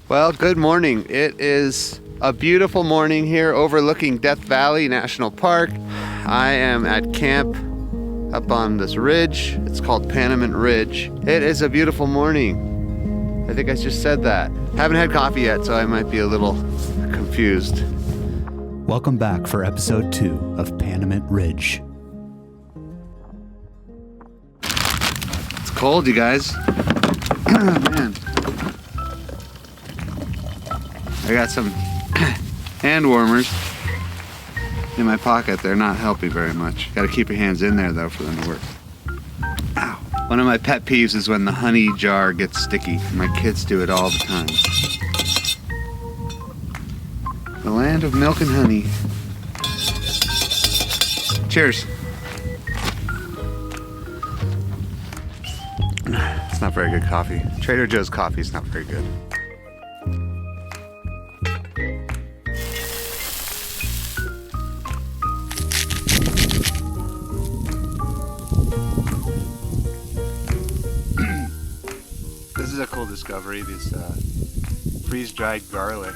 Well, good morning. It is a beautiful morning here overlooking Death Valley National Park. I am at camp up on this ridge. It's called Panamint Ridge. It is a beautiful morning. I think I just said that. Haven't had coffee yet, so I might be a little confused. Welcome back for episode 2 of Panamint Ridge. It's cold, you guys. Man. I got some hand warmers in my pocket. They're not helping very much. Got to keep your hands in there though for them to work. Ow. One of my pet peeves is when the honey jar gets sticky. My kids do it all the time. The land of milk and honey. Cheers. It's not very good coffee. Trader Joe's coffee is not very good. This is a cool discovery, this freeze-dried garlic.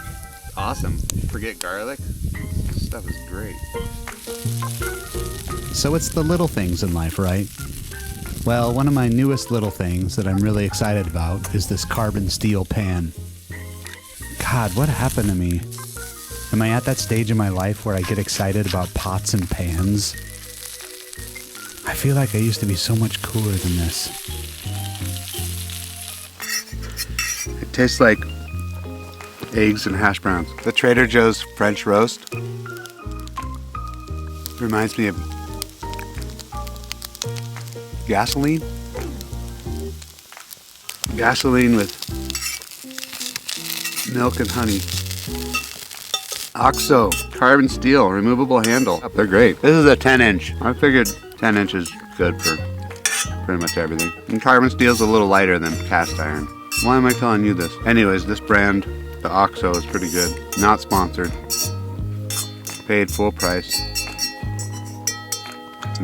Awesome. Forget garlic. This stuff is great. So it's the little things in life, right? Well, one of my newest little things that I'm really excited about is this carbon steel pan. God, what happened to me? Am I at that stage in my life where I get excited about pots and pans? I feel like I used to be so much cooler than this. It tastes like eggs and hash browns. The Trader Joe's French roast reminds me of gasoline. Gasoline with milk and honey. OXO, carbon steel, removable handle. They're great. This is a 10-inch. I figured 10 inches is good for pretty much everything. And carbon steel's a little lighter than cast iron. Why am I telling you this? Anyways, this brand, the OXO, is pretty good. Not sponsored. Paid full price. It's a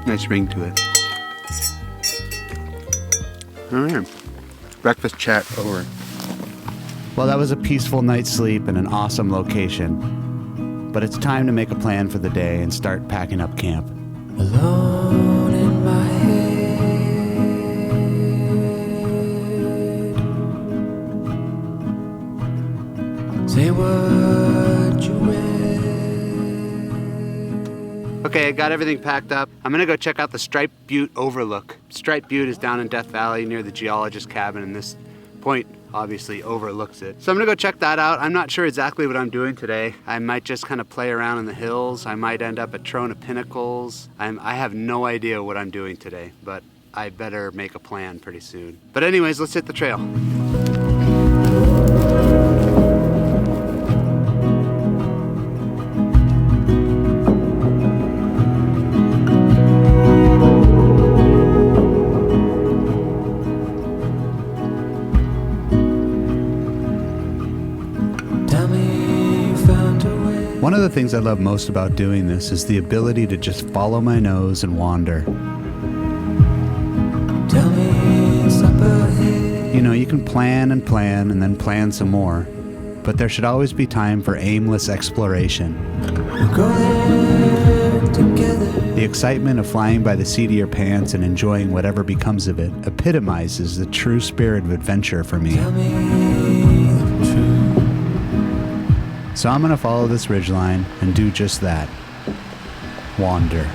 nice ring to it. Alright. Breakfast chat over. Well, that was a peaceful night's sleep in an awesome location. But it's time to make a plan for the day and start packing up camp. Alone in my head. Say what you read. Okay, I got everything packed up. I'm gonna go check out the Striped Butte Overlook. Striped Butte is down in Death Valley near the geologist cabin, and this point obviously overlooks it. So I'm gonna go check that out. I'm not sure exactly what I'm doing today. I might just kind of play around in the hills. I might end up at Trona Pinnacles. I have no idea what I'm doing today, but I better make a plan pretty soon. But anyways, let's hit the trail. One of the things I love most about doing this is the ability to just follow my nose and wander. Tell me it's up ahead. You know, you can plan and then plan some more, but there should always be time for aimless exploration. We'll go there together. The excitement of flying by the seat of your pants and enjoying whatever becomes of it epitomizes the true spirit of adventure for me. Tell me the truth. So I'm gonna follow this ridgeline and do just that. Wander.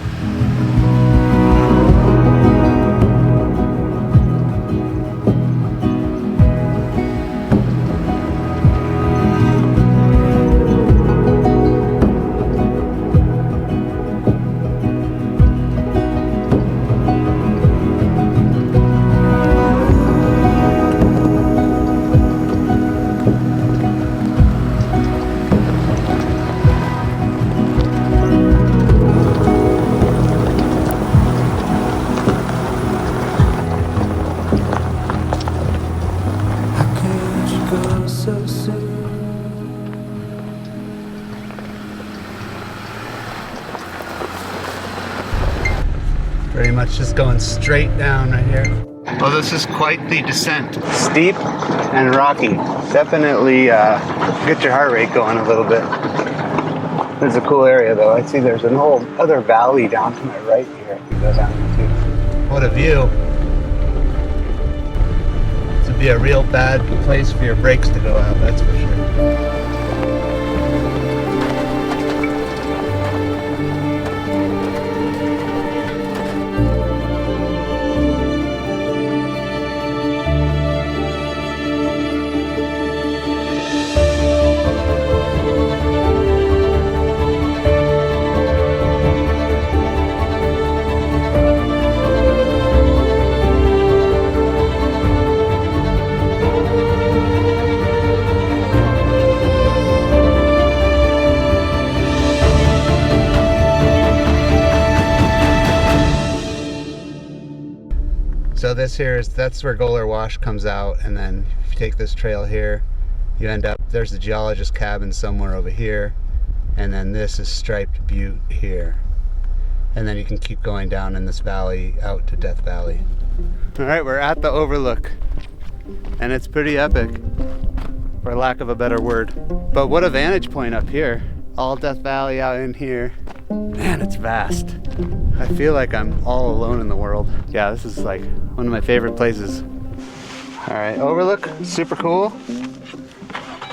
Pretty much just going straight down right here. Well, this is quite the descent. Steep and rocky. Definitely get your heart rate going a little bit. There's a cool area though. I see there's an whole other valley down to my right here. I can go down into. What a view. This would be a real bad place for your brakes to go out, that's for sure. So this here that's where Goler Wash comes out, and then if you take this trail here, you end up, there's the geologist cabin somewhere over here, and then this is Striped Butte here. And then you can keep going down in this valley out to Death Valley. All right, we're at the overlook, and it's pretty epic, for lack of a better word. But what a vantage point up here. All Death Valley out in here. Man, it's vast. I feel like I'm all alone in the world. Yeah, this is like one of my favorite places. All right, overlook, super cool.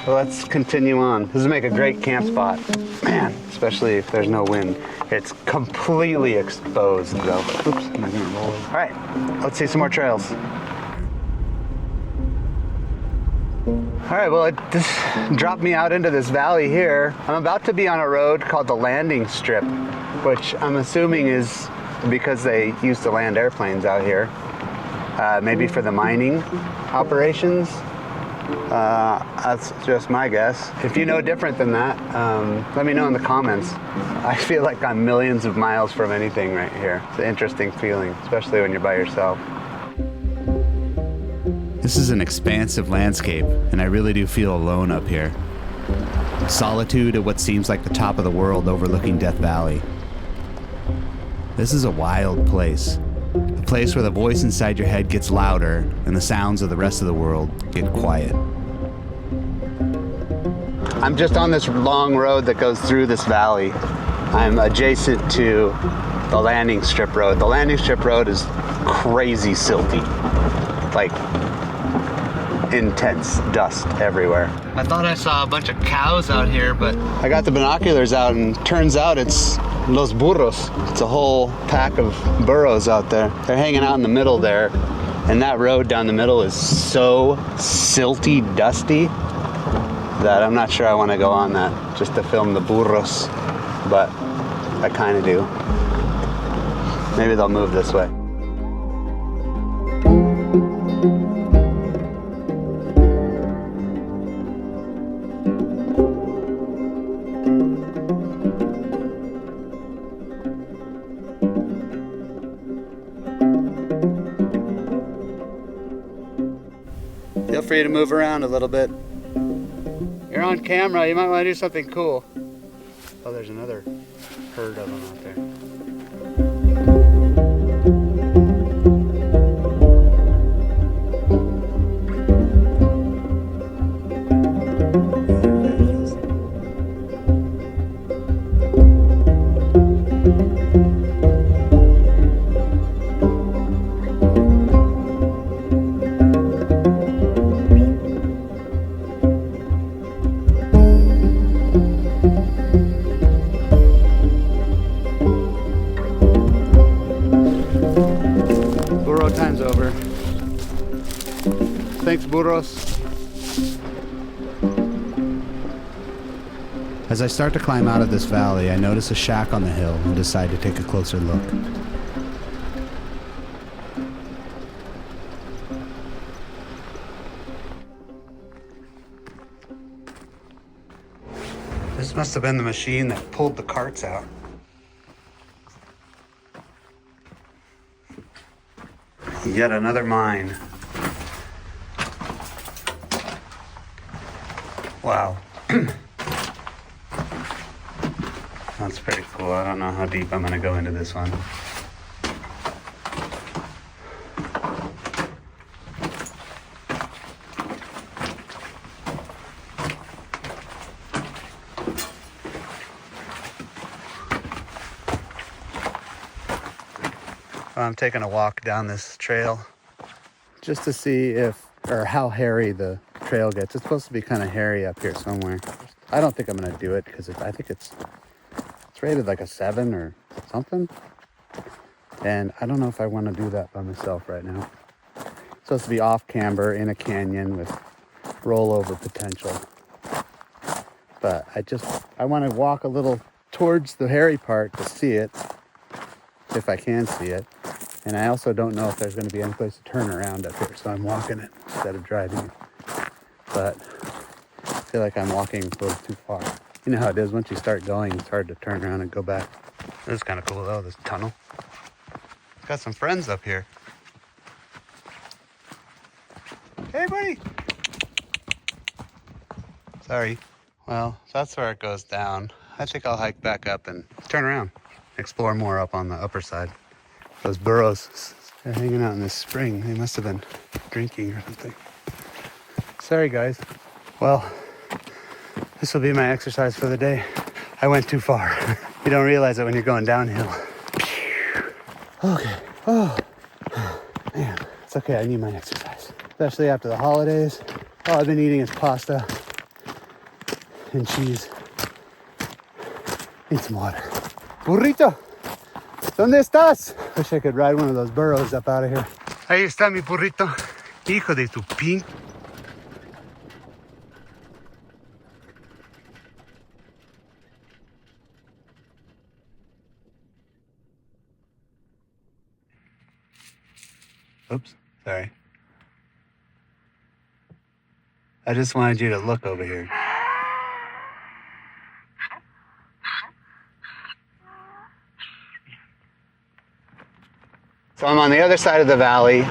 Well, let's continue on. This would make a great camp spot. Man, especially if there's no wind. It's completely exposed though. Oops, am I gonna roll? All right, let's see some more trails. All right, well, it just dropped me out into this valley here. I'm about to be on a road called the landing strip, which I'm assuming is because they used to land airplanes out here. Maybe for the mining operations. That's just my guess. If you know different than that, let me know in the comments. I feel like I'm millions of miles from anything right here. It's an interesting feeling, especially when you're by yourself. This is an expansive landscape, and I really do feel alone up here. Solitude at what seems like the top of the world overlooking Death Valley. This is a wild place. A place where the voice inside your head gets louder and the sounds of the rest of the world get quiet. I'm just on this long road that goes through this valley. I'm adjacent to the landing strip road. The landing strip road is crazy silty. Like, intense dust everywhere. I thought I saw a bunch of cows out here, but I got the binoculars out and turns out it's Los Burros. It's a whole pack of burros out there. They're hanging out in the middle there, and that road down the middle is so silty, dusty, that I'm not sure I want to go on that just to film the burros, but I kind of do. Maybe they'll move this way. Feel free to move around a little bit. You're on camera, you might want to do something cool. Oh, there's another herd of them out there. Time's over. Thanks, Burros. As I start to climb out of this valley, I notice a shack on the hill and decide to take a closer look. This must have been the machine that pulled the carts out. Yet another mine. Wow. That's pretty cool. I don't know how deep I'm gonna go into this one. I'm taking a walk down this trail just to see if, or how hairy the trail gets. It's supposed to be kind of hairy up here somewhere. I don't think I'm gonna do it because I think it's rated like a 7 or something. And I don't know if I want to do that by myself right now. It's supposed to be off camber in a canyon with rollover potential. But I want to walk a little towards the hairy part to see it, if I can see it. And I also don't know if there's going to be any place to turn around up here, so I'm walking it instead of driving it. But I feel like I'm walking a little too far. You know how it is, once you start going, it's hard to turn around and go back. This is kind of cool though, this tunnel. It's got some friends up here. Hey buddy! Sorry. Well, that's where it goes down. I think I'll hike back up and turn around. Explore more up on the upper side. Those burros, they're hanging out in this spring. They must have been drinking or something. Sorry guys. Well, this will be my exercise for the day. I went too far. You don't realize it when you're going downhill. Okay. Oh, man, it's okay. I need my exercise, especially after the holidays. All I've been eating is pasta and cheese. Need some water. Burrito, ¿dónde estás? Wish I could ride one of those burros up out of here. Ahí está mi burrito. Hijo de tu pin. Oops, sorry. I just wanted you to look over here. So I'm on the other side of the valley,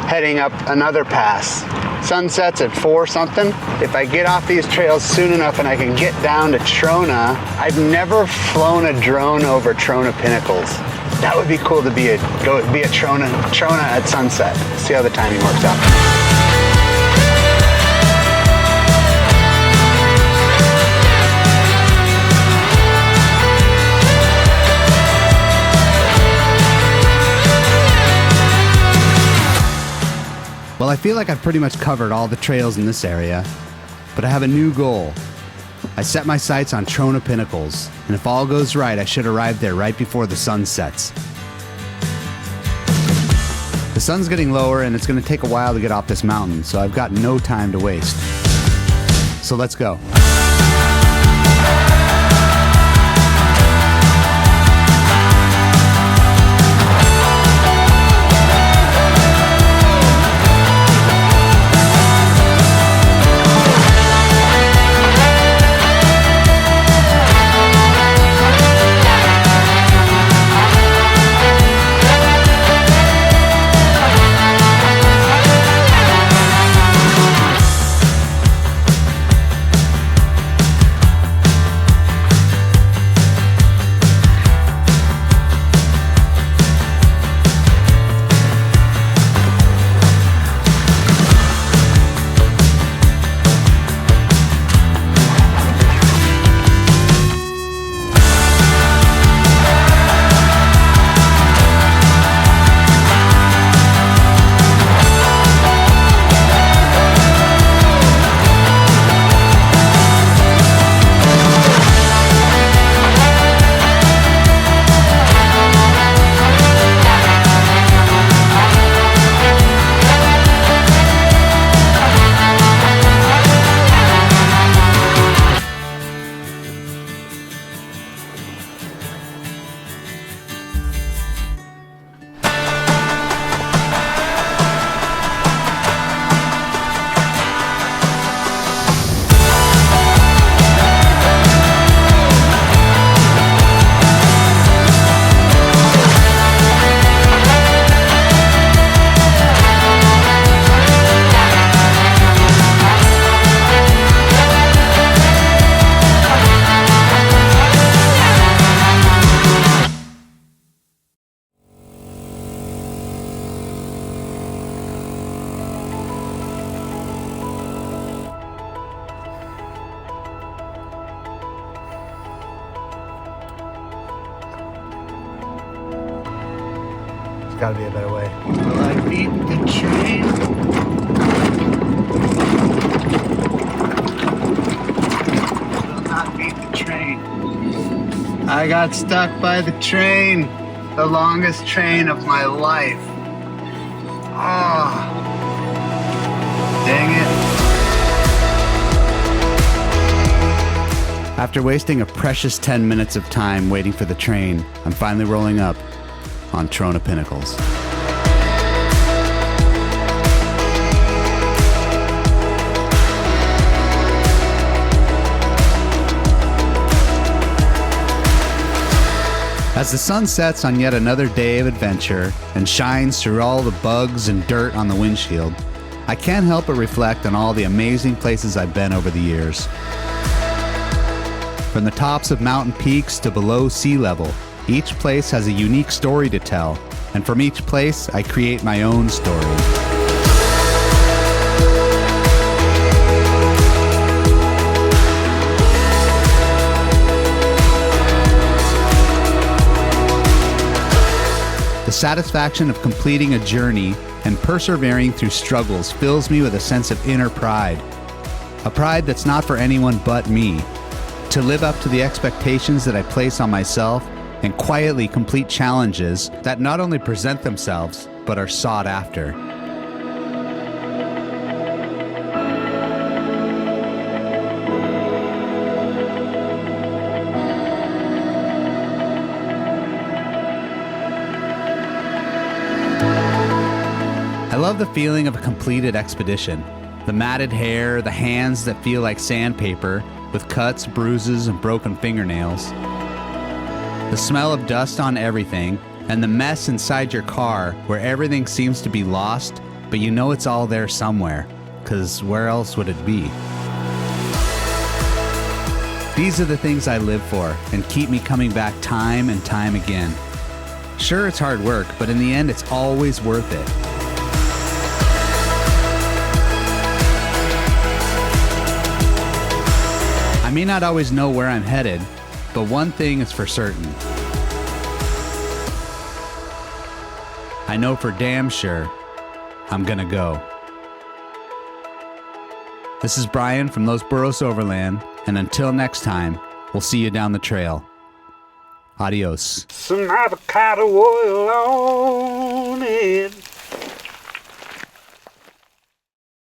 heading up another pass. Sunset's at 4 something. If I get off these trails soon enough and I can get down to Trona, I've never flown a drone over Trona Pinnacles. That would be cool to be at Trona at sunset. See how the timing works out. Well, I feel like I've pretty much covered all the trails in this area, but I have a new goal. I set my sights on Trona Pinnacles, and if all goes right, I should arrive there right before the sun sets. The sun's getting lower, and it's going to take a while to get off this mountain, so I've got no time to waste. So let's go. gotta be a better way. Will I beat the train? Will not beat the train. I got stuck by the train. The longest train of my life. Oh. Dang it. After wasting a precious 10 minutes of time waiting for the train, I'm finally rolling up on Trona Pinnacles. As the sun sets on yet another day of adventure and shines through all the bugs and dirt on the windshield, I can't help but reflect on all the amazing places I've been over the years. From the tops of mountain peaks to below sea level, each place has a unique story to tell, and from each place I create my own story. The satisfaction of completing a journey and persevering through struggles fills me with a sense of inner pride. A pride that's not for anyone but me. To live up to the expectations that I place on myself and quietly complete challenges that not only present themselves, but are sought after. I love the feeling of a completed expedition. The matted hair, the hands that feel like sandpaper, with cuts, bruises, and broken fingernails. The smell of dust on everything, and the mess inside your car where everything seems to be lost, but you know it's all there somewhere, 'cause where else would it be? These are the things I live for and keep me coming back time and time again. Sure, it's hard work, but in the end, it's always worth it. I may not always know where I'm headed, but one thing is for certain. I know for damn sure I'm gonna go. This is Brian from Los Burros Overland, and until next time, we'll see you down the trail. Adios. Some avocado oil on it.